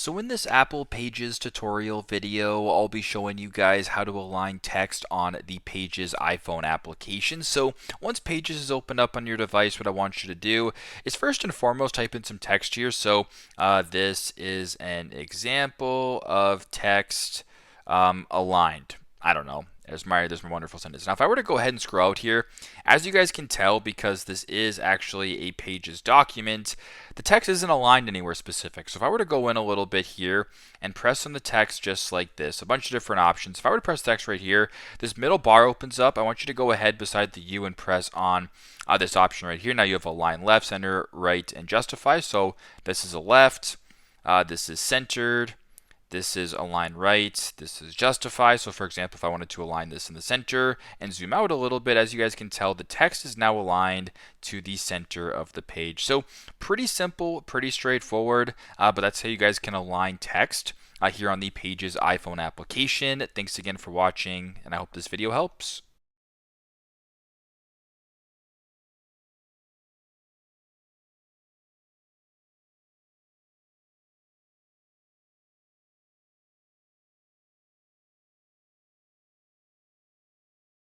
So in this Apple Pages tutorial video, I'll be showing you guys how to align text on the Pages iPhone application. So once Pages is opened up on your device, what I want you to do is first and foremost type in some text here. So this is an example of text aligned. I don't know. There's my wonderful sentence. Now, if I were to go ahead and scroll out here, as you guys can tell, because this is actually a Pages document, the text isn't aligned anywhere specific. So if I were to go in a little bit here and press on the text just like this, a bunch of different options. If I were to press text right here, this middle bar opens up. I want you to go ahead beside the U and press on this option right here. Now you have align left, center, right, and justify. So this is a left, this is centered, this is align right, this is justify. So for example, if I wanted to align this in the center and zoom out a little bit, as you guys can tell, the text is now aligned to the center of the page. So pretty simple, pretty straightforward, but that's how you guys can align text here on the Pages iPhone application. Thanks again for watching, and I hope this video helps.